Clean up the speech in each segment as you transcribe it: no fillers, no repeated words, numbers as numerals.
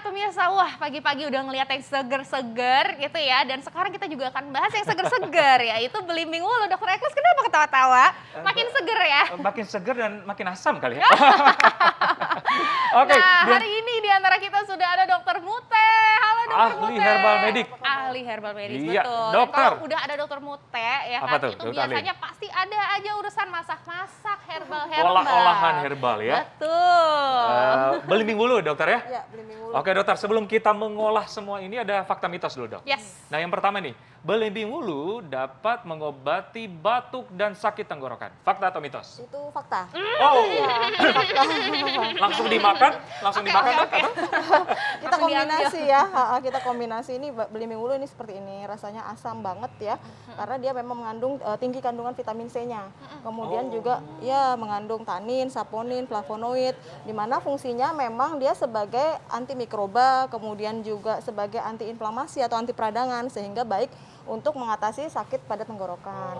pemirsa, wah pagi-pagi udah ngeliat yang seger-seger gitu ya. Dan sekarang kita juga akan bahas yang seger-seger ya, itu belimbing wulu. Dokter Eklus kenapa ketawa-tawa? Makin seger ya? Makin seger dan makin asam kali ya. Oke. Nah, hari ini di antara kita sudah ada Dokter Mute. Halo Dokter Ahli Mute. herbal medik. Ahli herbal medik, Iya, betul. dokter. Kalau udah ada Dokter Mute ya Apa kan, tuh, itu dokter ahli? biasanya pasti ada aja urusan masak-masak herbal-herbal. Olah-olahan herbal ya. Betul. Belimbing wulu dokter ya? Ya, belimbing wulu. Oke dokter, sebelum kita mengolah semua ini ada fakta mitos dulu dok. Yes. Nah yang pertama nih, belimbing wulu dapat mengobati batuk dan sakit tenggorokan. Fakta atau mitos? Itu fakta. Oh, langsung dimakan? Langsung dimakan dok? Oke. Atau? Kita Langsung kombinasi ya, kita kombinasi ini belimbing wulu ini seperti ini, rasanya asam banget ya, karena dia memang mengandung tinggi kandungan vitamin C-nya. Kemudian juga ya mengandung tanin, saponin, flavonoid, di mana fungsinya memang dia sebagai antimikroba, kemudian juga sebagai antiinflamasi atau anti peradangan, sehingga baik untuk mengatasi sakit pada tenggorokan.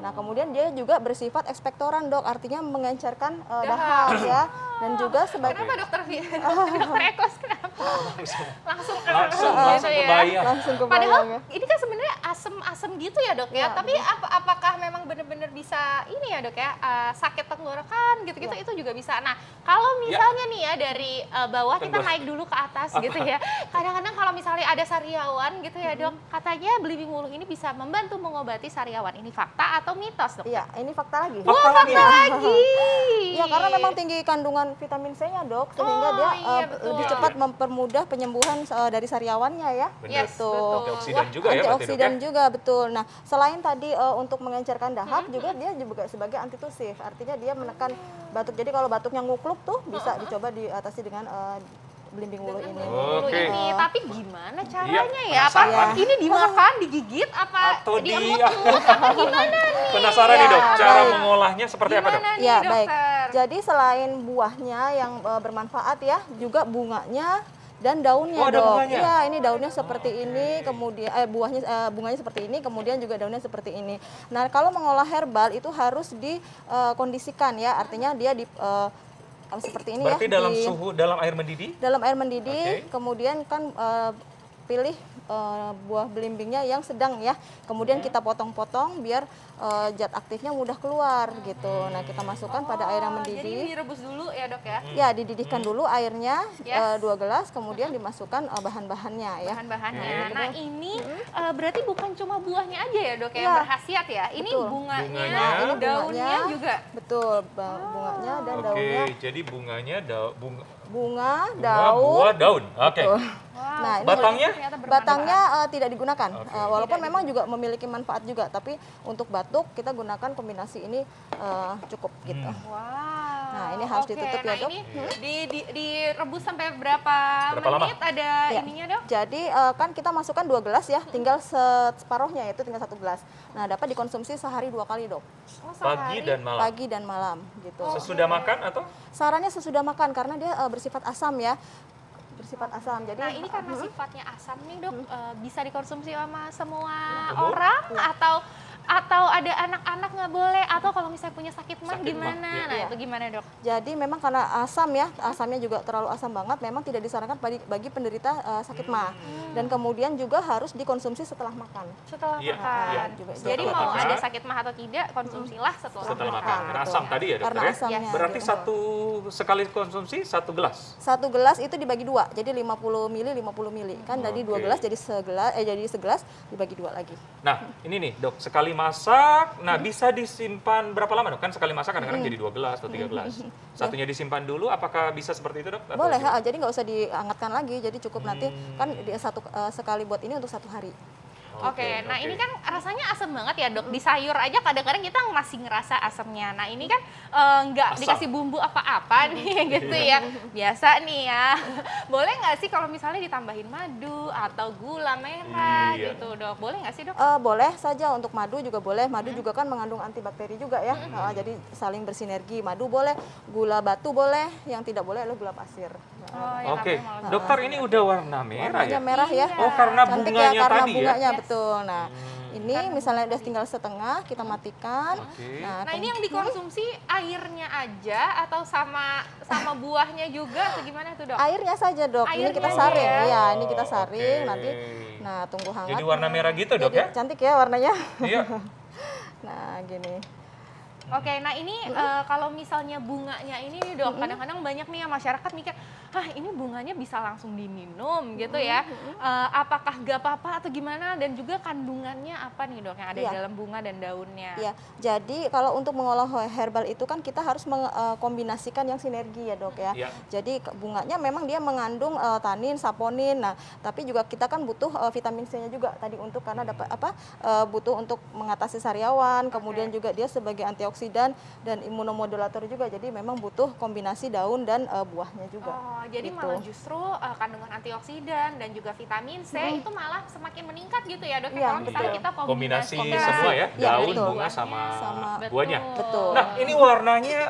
Nah, kemudian dia juga bersifat ekspektoran, Dok, artinya mengencerkan dahak ya, dan juga sebagai Kenapa dokter Eklus kenapa? Langsung Langsung gitu ya. kebayang. langsung kebayang Padahal ya. ini kan sebenarnya asem-asem gitu ya dok ya. Ya, Tapi apakah memang benar-benar bisa ini ya dok ya, sakit tenggorokan gitu-gitu itu juga bisa. Nah kalau misalnya nih ya dari bawah kita naik dulu ke atas gitu ya. Kadang-kadang kalau misalnya ada sariawan gitu ya dok, katanya belimbing wulu ini bisa membantu mengobati sariawan. Ini fakta atau mitos dok? Iya, ini fakta lagi. Fakta lagi. Lagi. Ya, karena memang tinggi kandungan vitamin C-nya, Dok, sehingga dia iya, betul. lebih cepat mempermudah penyembuhan dari sariawannya ya. Benar. Yes, Gitu. betul. Antioksidan juga ya berarti dok ya? Antioksidan juga, betul. Nah, selain tadi untuk mengencerkan dahak, juga dia juga sebagai antitusif. Artinya dia menekan batuk. Jadi kalau batuknya ngukluk tuh bisa dicoba diatasi dengan belimbing wulu ini. Wulu Oke. ini, tapi gimana caranya ya? Apa penasaran. ini dimakan, digigit, apa Atau diemut-emut, apa gimana nih? Penasaran nih dok, Ya, cara baik. mengolahnya seperti apa dok? Gimana nih Ya, baik. dokter? Jadi selain buahnya yang bermanfaat ya, juga bunganya dan daunnya, Oh, ada Dok. bunganya? Iya, ini daunnya seperti ini, kemudian bunganya seperti ini, kemudian juga daunnya seperti ini. Nah, kalau mengolah herbal itu harus dikondisikan ya, artinya dia seperti ini Berarti ya. dalam air mendidih? Dalam air mendidih, Oke. kemudian kan pilih buah belimbingnya yang sedang ya. Kemudian kita potong-potong biar zat aktifnya mudah keluar gitu. Nah, kita masukkan pada air yang Jadi mendidih. direbus dulu ya dok ya? Ya, dididihkan dulu airnya Yes. 2 gelas, kemudian dimasukkan bahan-bahannya ya. Bahan-bahannya. Nah ini berarti bukan cuma buahnya aja ya dok yang Iya. berkhasiat ya? Ini Betul. bunganya, Bunganya. Ini daunnya bunganya. juga? Betul, bunganya dan Oke, daunnya. jadi bunganya bunga, Bunga, buah, daun. daun. Oke. Betul. Wow, Nah, ini Batangnya? ternyata bermanfaat. Batangnya tidak digunakan, Oke. walaupun memang juga memiliki manfaat juga, tapi untuk batuk kita gunakan kombinasi ini cukup gitu. Wow. Nah, ini harus Oke, ditutup ya, nah Dok. ini direbus sampai berapa lama? menit ada Ya. ininya dok? Jadi kan kita masukkan 2 gelas ya, tinggal separuhnya yaitu tinggal 1 gelas. Nah, dapat dikonsumsi sehari 2 kali, Dok. Oh, Pagi sehari. dan malam. Pagi dan malam gitu. Sesudah makan atau? Sarannya sesudah makan karena dia bersifat asam ya. Bersifat asam. Jadi Nah ini karena sifatnya asam nih dok, bisa dikonsumsi sama semua Umur? orang atau ada anak-anak nggak boleh, atau kalau misalnya punya sakit mah Sakit mah, gimana? iya. Nah Iya. itu gimana dok? Jadi memang karena asam ya, asamnya juga terlalu asam banget, memang tidak disarankan bagi penderita sakit mah. Dan kemudian juga harus dikonsumsi setelah makan. Setelah Iya, makan. iya. Juga Jadi setelah mau makan. ada sakit mah atau tidak, konsumsilah setelah Setelah makan. makan. Karena asam tadi ya dokter Karena ya? asamnya. Berarti gitu. sekali konsumsi 1 gelas? 1 gelas itu dibagi 2, jadi 50 mili, 50 mili. Kan tadi 2 Oke. gelas jadi segelas dibagi 2 lagi. Nah, ini nih dok, sekali masak, nah bisa disimpan berapa lama dok? Kan sekali masak kadang-kadang jadi 2 gelas atau 3 gelas. Satunya disimpan dulu, apakah bisa seperti itu dok? Atau Boleh, gimana? jadi nggak usah dihangatkan lagi, jadi cukup nanti kan sekali buat ini untuk 1 hari. Oke, nah ini kan rasanya asam banget ya dok. Di sayur aja kadang-kadang kita masih ngerasa asamnya. Nah ini kan nggak Asam. dikasih bumbu apa-apa nih gitu ya. Biasa nih ya. Boleh nggak sih kalau misalnya ditambahin madu atau gula merah Iya. gitu dok? Boleh nggak sih dok? Boleh saja, untuk madu juga boleh. Madu juga kan mengandung antibakteri juga ya. Jadi saling bersinergi. Madu boleh, gula batu boleh, yang tidak boleh adalah gula pasir. Oh, ya, Oke, tapi malah dokter ini udah warna merah Warnanya ya? merah ya. Iya. Oh karena Cantik bunganya ya, karena tadi bunganya ya? betul. Nah, Ini misalnya udah tinggal setengah, kita matikan. Oke. Nah, ini yang dikonsumsi airnya aja atau sama buahnya juga atau gimana tuh, Dok? Airnya saja, Dok. Ini Airnya kita aja saring. ya? Iya, ini kita saring Oke. nanti. Nah, tunggu hangat. Jadi warna merah gitu, Dok, Jadi ya? cantik ya warnanya. Iya. Nah, gini. Oke, nah ini kalau misalnya bunganya ini nih, Dok, kadang-kadang banyak nih ya masyarakat mikir, ini bunganya bisa langsung diminum gitu ya. Apakah gak apa-apa atau gimana? Dan juga kandungannya apa nih, Dok, yang ada di Iya. dalam bunga dan daunnya? Ya, jadi kalau untuk mengolah herbal itu kan kita harus mengkombinasikan yang sinergi ya, Dok ya. Iya. Jadi bunganya memang dia mengandung tanin, saponin. Nah, tapi juga kita kan butuh vitamin C-nya juga tadi untuk karena dapat butuh untuk mengatasi sariawan, kemudian juga dia sebagai antioksidan dan imunomodulator juga. Jadi memang butuh kombinasi daun dan buahnya juga. Oh, jadi Gitu. malah justru kandungan antioksidan dan juga vitamin C itu malah semakin meningkat gitu ya, Dok? Iya, Kalau misalnya betul. kita Kombinasi kombinasi semua ya, Iya, daun, betul. bunga sama buahnya. Betul. Nah, ini warnanya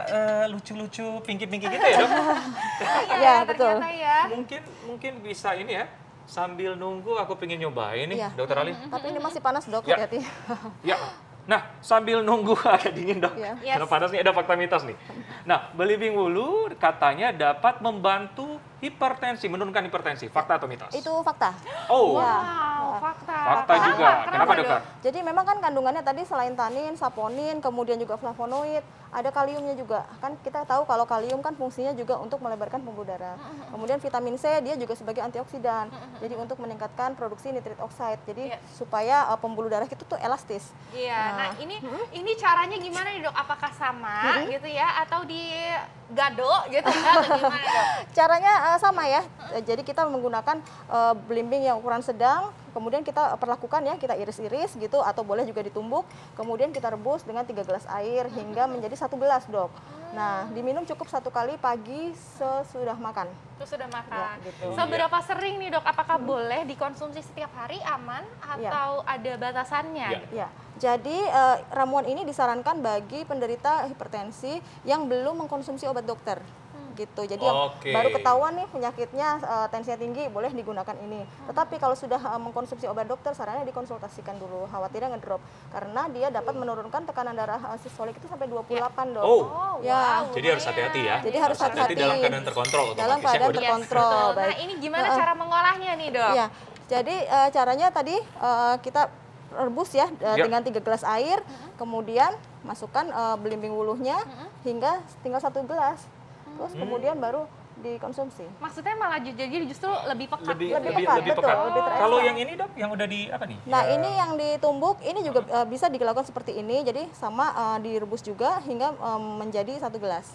lucu-lucu, pinky-pinky gitu ya, Dok? Iya, Iya, betul. ternyata ya. Mungkin bisa ini ya, sambil nunggu aku pengen nyobain nih, Iya. Dokter Ali. Tapi ini masih panas, Dok, Ya. hati-hati. Ya. Nah, sambil nunggu agak dingin, Dok. Iya. Yes. Karena panas nih ada fakta mitos nih. Nah, belimbing wulu katanya dapat membantu hipertensi, menurunkan hipertensi. Fakta atau mitos? Itu fakta. Oh, Wow, fakta. fakta juga. Kenapa, Dokter? Jadi memang kan kandungannya tadi selain tanin, saponin, kemudian juga flavonoid, ada kaliumnya juga. Kan kita tahu kalau kalium kan fungsinya juga untuk melebarkan pembuluh darah. Kemudian vitamin C dia juga sebagai antioksidan. Jadi untuk meningkatkan produksi nitrit oxide. Jadi Iya. supaya pembuluh darah kita tuh elastis. Iya, nah ini caranya gimana nih, Dok? Apakah sama gitu ya atau digado gitu ya atau gimana, Dok? Caranya sama ya. Jadi kita menggunakan belimbing yang ukuran sedang, kemudian kita perlakukan ya, kita iris-iris gitu atau boleh juga ditumbuk, kemudian kita rebus dengan 3 gelas air hingga menjadi 1 gelas, Dok. Nah, diminum cukup 1 kali pagi sesudah makan. Terus sudah makan. Ya, gitu. Seberapa sering nih, Dok? Apakah boleh dikonsumsi setiap hari aman atau ada batasannya? Iya. Ya, jadi ramuan ini disarankan bagi penderita hipertensi yang belum mengkonsumsi obat dokter. Gitu. Jadi yang Oke. baru ketahuan nih penyakitnya tensinya tinggi, boleh digunakan ini. Tetapi kalau sudah mengkonsumsi obat dokter, sarannya dikonsultasikan dulu. Khawatirnya ngedrop karena dia dapat menurunkan tekanan darah sistolik itu sampai 28, Dok. Oh. Oh, Ya. wow, Jadi harus hati-hati ya. Jadi harus hati-hati. dalam keadaan terkontrol otomatis Dalam ya. keadaan Waduh. terkontrol. Betul. Nah, Baik. ini gimana cara mengolahnya nih, Dok? Iya, jadi caranya tadi kita rebus ya Ya. dengan 3 gelas air, kemudian masukkan belimbing wuluhnya hingga tinggal 1 gelas, terus kemudian baru dikonsumsi. Maksudnya malah jadi justru lebih pekat. Lebih Lebih lebih pekat, lebih betul, pekat. lebih terekstrak. Kalau yang ini, Dok, yang udah di apa nih? Nah, Ya. ini yang ditumbuk, ini juga bisa dilakukan seperti ini, jadi sama direbus juga hingga menjadi 1 gelas.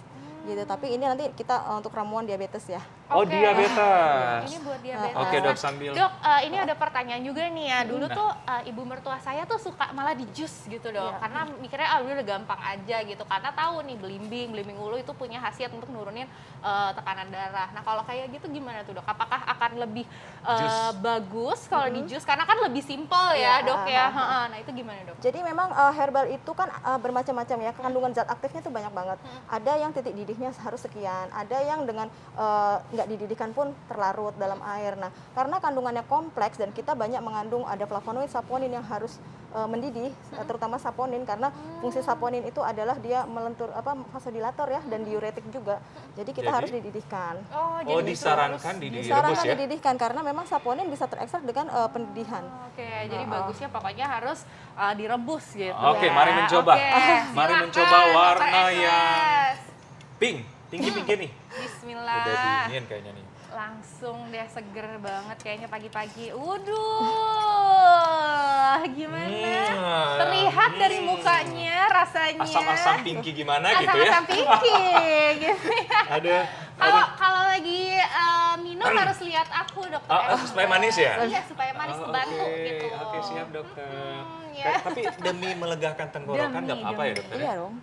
Gitu. Tapi ini nanti kita untuk ramuan diabetes ya. Oh, Oke. diabetes. Ini buat diabetes. Oke, Dok, Nah, sambil Dok, ini ada pertanyaan juga nih ya. Dulu tuh ibu mertua saya tuh suka malah di jus gitu, Dok. Iya. Karena mikirnya udah gampang aja gitu. Karena tahu nih belimbing ulu itu punya khasiat untuk nurunin tekanan darah. Nah, kalau kayak gitu gimana tuh, Dok? Apakah akan lebih Jus. bagus kalau di jus? Karena kan lebih simpel ya, Iya, Dok ya. Heeh. Nah, itu gimana, Dok? Jadi memang herbal itu kan bermacam-macam ya, kandungan zat aktifnya itu banyak banget. Ada yang titik didihnya harus sekian, ada yang dengan nggak dididihkan pun terlarut dalam air. Nah, karena kandungannya kompleks dan kita banyak mengandung ada flavonoid, saponin yang harus mendidih, terutama saponin karena fungsi saponin itu adalah dia melentur vasodilator ya dan diuretik juga. Jadi kita Jadi? harus dididihkan. Oh, Oh, justru disarankan harus direbus Disarankan ya. dididihkan karena memang saponin bisa terekstrak dengan pendidihan. Oke, jadi bagusnya pokoknya harus direbus gitu. Oke, ya. mari mencoba. Oke, Mari silakan, mencoba warna Dr. yang SS. pink, tinggi-tinggi nih. Bismillah. Udah dingin kayaknya nih. Langsung deh seger banget kayaknya pagi-pagi. Waduh, gimana? Terlihat dari mukanya rasanya. Asam-asam pinky gimana gitu ya. Asam-asam pinky gitu ya. Ada Kalau lagi minum harus lihat aku, Dokter. supaya manis ya? Iya, supaya manis Oh, bantu oke. gitu. Oke, siap, Dokter. Ya. Tapi demi melegakan tenggorokan nggak apa-apa ya, Dokter? Iya dong.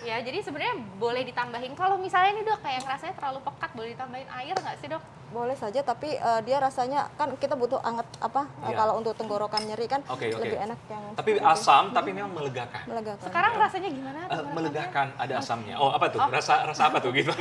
Ya, jadi sebenarnya boleh ditambahin. Kalau misalnya nih, Dok, kayak rasanya terlalu pekat, boleh ditambahin air nggak sih, Dok? Boleh saja, tapi dia rasanya kan kita butuh anget Iya. kalau untuk tenggorokan nyeri kan Oke, oke. lebih enak yang Tapi seperti itu. asam, tapi memang melegakan. Melegakan. Sekarang rasanya gimana? Melegakan, ada asamnya. Oh, apa tuh? Rasa apa tuh gitu?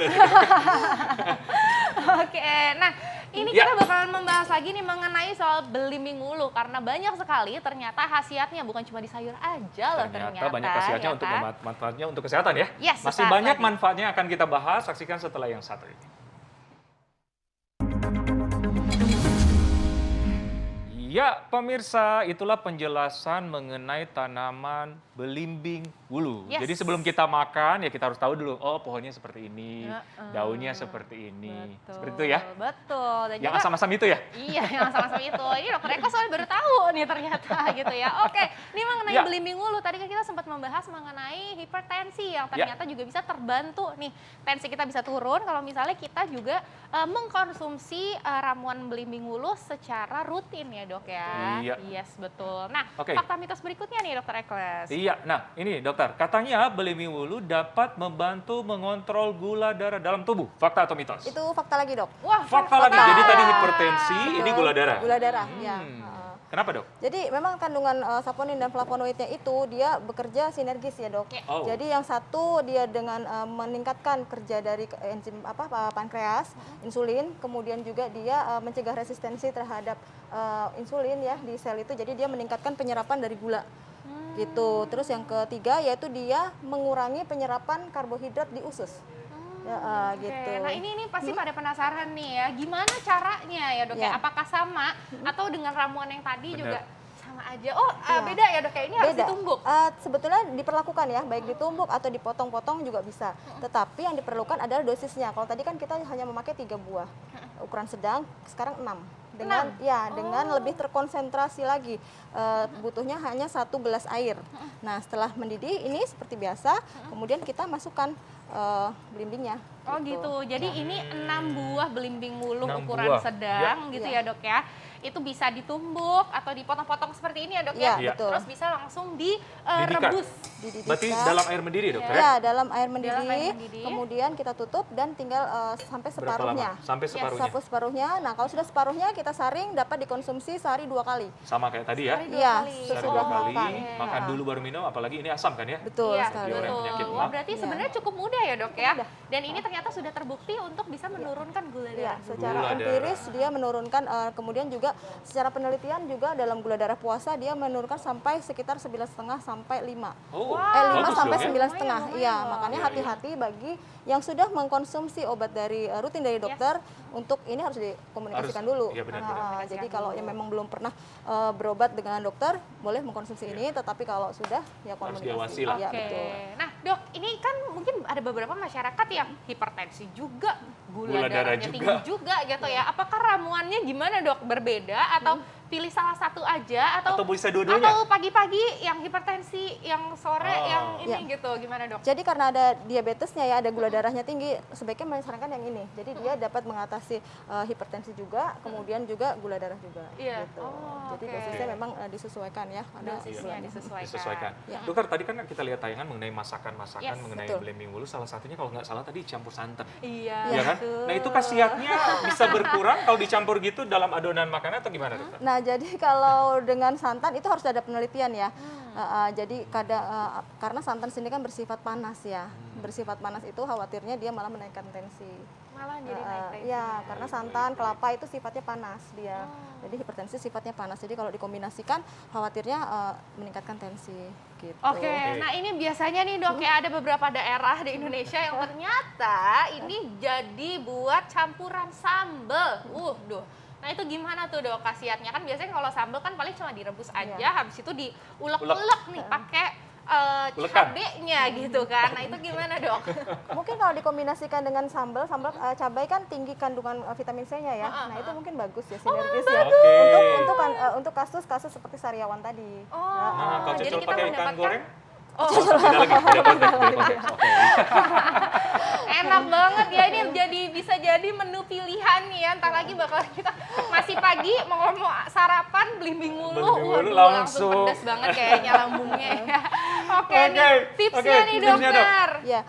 Oke, nah Ini Ya. kita bakalan membahas lagi nih mengenai soal belimbing ulu karena banyak sekali ternyata khasiatnya bukan cuma di sayur aja loh ternyata. banyak khasiatnya ya untuk kan? manfaatnya untuk kesehatan ya. Yes, Masih sesaat banyak lagi. manfaatnya yang akan kita bahas, saksikan setelah yang satu ini. Ya, pemirsa, itulah penjelasan mengenai tanaman belimbing wulu. Yes. Jadi sebelum kita makan, ya kita harus tahu dulu, oh pohonnya seperti ini, Heeh. daunnya seperti ini. Betul. Seperti itu ya? Betul. Dan Yang juga, asam-asam itu ya? iya, yang sama-sama itu. Ini dokter Eko soalnya baru tahu nih ternyata gitu ya. Oke, ini mengenai Ya. belimbing wulu. Tadi kan kita sempat membahas mengenai hipertensi yang ternyata juga bisa terbantu nih. Tensi kita bisa turun kalau misalnya kita juga mengkonsumsi ramuan belimbing wulu secara rutin ya dok ya. Iya. Yes, betul. Nah, Oke. fakta mitos berikutnya nih dokter Ekles. Iya, nah ini dokter, katanya belimbing wulu dapat membantu mengontrol gula darah dalam tubuh. Fakta atau mitos? Itu fakta lagi dok. Wah, Fakta lagi, fakta. jadi tadi hipertensi, ini Betul. gula darah. Gula darah, ya. Kenapa dok? Jadi memang kandungan saponin dan flavonoidnya itu dia bekerja sinergis ya dok. Ya. Oh. Jadi yang satu dia dengan meningkatkan kerja dari enzim pankreas, insulin, kemudian juga dia mencegah resistensi terhadap insulin ya di sel itu. Jadi dia meningkatkan penyerapan dari gula. Gitu. Terus yang ketiga yaitu dia mengurangi penyerapan karbohidrat di usus. Ya, Oke, gitu. nah ini pasti pada penasaran nih ya, gimana caranya ya dok ya? Ya. Apakah sama atau dengan ramuan yang tadi Benar. juga sama aja? Oh, Ya. beda ya dok ya, ini harus Beda. ditumbuk. Sebetulnya diperlakukan ya, baik ditumbuk atau dipotong-potong juga bisa. Tetapi yang diperlukan adalah dosisnya. Kalau tadi kan kita hanya memakai 3 buah, ukuran sedang, sekarang 6. Dengan lebih terkonsentrasi lagi. Butuhnya hanya 1 gelas air. Nah, setelah mendidih ini seperti biasa, kemudian kita masukkan belimbingnya. Oh gitu, jadi ini 6 buah belimbing wulu 6 ukuran buah. sedang gitu ya Ya. dok ya. Itu bisa ditumbuk atau dipotong-potong seperti ini ya dok Ya, ya. betul. Terus bisa langsung Dididihkan. direbus. Dididihkan. Berarti dalam air mendidih dokter ya? Ya, dalam air mendidih, Dalam air mendidih. kemudian kita tutup dan tinggal sampai Berapa separuhnya. lama? Sampai separuhnya? Sampai separuhnya. Nah, kalau sudah separuhnya kita saring dapat dikonsumsi sehari 2 kali. Sama kayak tadi ya? Sehari 2 Iya, kali. Sehari sesudah 2 kali, makan. makan dulu baru minum, apalagi ini asam kan ya? Betul Iya, sekali. Bagi orang yang betul. penyakit Wah, mah. berarti Iya. sebenarnya cukup mudah ya dok ya. mudah. Dan ini ternyata sudah terbukti untuk bisa menurunkan gula Ya, darah. secara Gula empiris darah. dia menurunkan, kemudian juga secara penelitian juga dalam gula darah puasa dia menurunkan sampai sekitar 9,5 sampai 5. Oh, 5 bagus sampai dong ya? 9,5. Lumayan, Iya, lumayan. makanya Iya, iya. hati-hati bagi yang sudah mengkonsumsi obat dari rutin dari dokter untuk ini harus dikomunikasikan Harus, dulu. iya benar, Nah, benar. jadi Komunikasikan kalau dulu. yang memang belum pernah berobat dengan dokter boleh mengkonsumsi ini, tetapi kalau sudah ya komunikasi. diawasi lah. Iya, Oke, betul. nah dok, ini kan mungkin ada beberapa masyarakat yang hipertensi juga, Gula gula darah darahnya juga. tinggi juga gitu ya. Apakah ramuannya gimana dok? Berbeda atau pilih salah satu aja Atau bisa dua-duanya? atau pagi-pagi yang hipertensi, yang sore Oh. yang ini Ya. gitu, gimana dok? Jadi karena ada diabetesnya ya, ada gula darahnya tinggi, sebaiknya menyarankan yang ini. Jadi dia dapat mengatasi hipertensi juga, kemudian juga gula darah juga. Iya. Gitu. Oh, Jadi oke. dosisnya memang disesuaikan ya. Ada Dosisnya gulanya. disesuaikan. Disesuaikan. Ya. Dokter, tadi kan kita lihat tayangan mengenai masakan-masakan, Yes, mengenai betul. belimbing wulu, salah satunya kalau nggak salah tadi campur santan. Iya. Iya kan? betul. Nah itu khasiatnya bisa berkurang kalau dicampur gitu dalam adonan makanan atau gimana dokter? Nah, jadi kalau dengan santan itu harus ada penelitian ya. Jadi karena santan sini kan bersifat panas ya. Bersifat panas itu khawatirnya dia malah menaikkan tensi. Malah jadi naik tensi. Ya, karena santan, kelapa itu sifatnya panas dia. Jadi hipertensi sifatnya panas. Jadi kalau dikombinasikan khawatirnya meningkatkan tensi gitu. Oke, nah ini biasanya nih dok ya ada beberapa daerah di Indonesia yang ternyata ini jadi buat campuran sambel. Duh. Nah itu gimana tuh dok khasiatnya? Kan biasanya kalau sambel kan paling cuma direbus aja, habis itu diulek-ulek nih pakai Ulekan. cabenya gitu kan. Nah itu gimana dok? Mungkin kalau dikombinasikan dengan sambal cabai kan tinggi kandungan vitamin C-nya ya. Nah, itu mungkin bagus ya sinergis ya. Oke. Untuk kasus-kasus seperti sariawan tadi. Nah, kalau jadi cocok kita pakai ikan mendapatkan- goreng? Beda lagi, beda konteks, beda konteks. Oke. Enak banget ya, ini bisa jadi menu pilihan nih ya. Ntar lagi bakal kita masih pagi mau sarapan belimbing wulu. Belimbing wulu Waduh, langsung. pedas banget kayaknya lambungnya ya. Oke, Oke, nih tipsnya oke, nih tipsnya, Dok. dokter. Ya,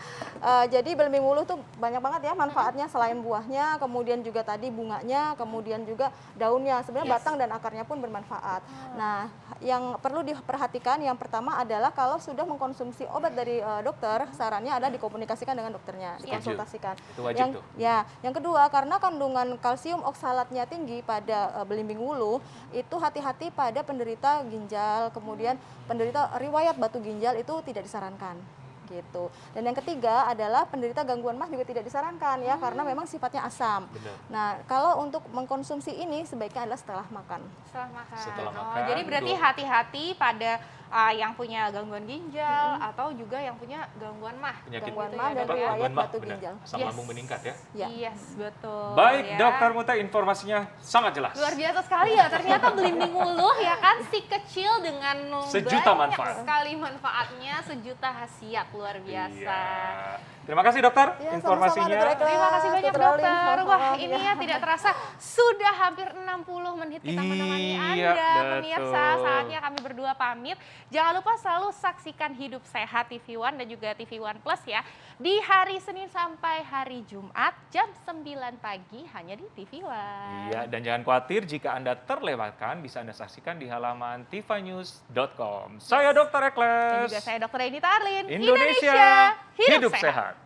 Jadi belimbing ulu tuh banyak banget ya manfaatnya selain buahnya, kemudian juga tadi bunganya, kemudian juga daunnya. Sebenarnya batang dan akarnya pun bermanfaat. Nah, yang perlu diperhatikan yang pertama adalah kalau sudah mengkonsumsi obat dari dokter, sarannya ada dikomunikasikan dengan dokternya, dikonsultasikan. Itu wajib tuh. Yang kedua, karena kandungan kalsium oksalatnya tinggi pada belimbing wulu, itu hati-hati pada penderita ginjal, kemudian penderita riwayat batu ginjal itu tidak disarankan gitu. Dan yang ketiga adalah penderita gangguan mah juga tidak disarankan ya, karena memang sifatnya asam. Benar. Nah, kalau untuk mengkonsumsi ini sebaiknya adalah setelah makan. Setelah makan. makan, Jadi berarti hati-hati pada yang punya gangguan ginjal atau juga yang punya gangguan mah. Penyakit Gangguan Gitu mah ya, dan Dok, ya? riwayat Gangguan mah, batu benar. ginjal. Asam lambung meningkat ya. Ya. Yes, betul. Baik, ya. Dokter Muta, informasinya sangat jelas. Luar biasa sekali ya, ternyata belimbing ulu ya kan si kecil dengan Sejuta banyak manfaat. sekali manfaatnya, sejuta khasiat, luar biasa. Iya. Terima kasih dokter Ya, informasinya. sama-sama, Dr. Eka. Terima kasih banyak Dr. Alin, dokter. Wah sama-sama. ini ya tidak terasa sudah hampir 60 menit kita menemani Iya, Anda betul. pemirsa. Saatnya kami berdua pamit. Jangan lupa selalu saksikan Hidup Sehat TV One dan juga TV One Plus ya. Di hari Senin sampai hari Jumat jam 9 pagi hanya di TV One. Iya, dan jangan khawatir jika Anda terlewatkan, bisa Anda saksikan di halaman tifanews.com. Saya Dr. Dan Ekles. juga saya Dr. Enita Arlin. Indonesia, hidup sehat.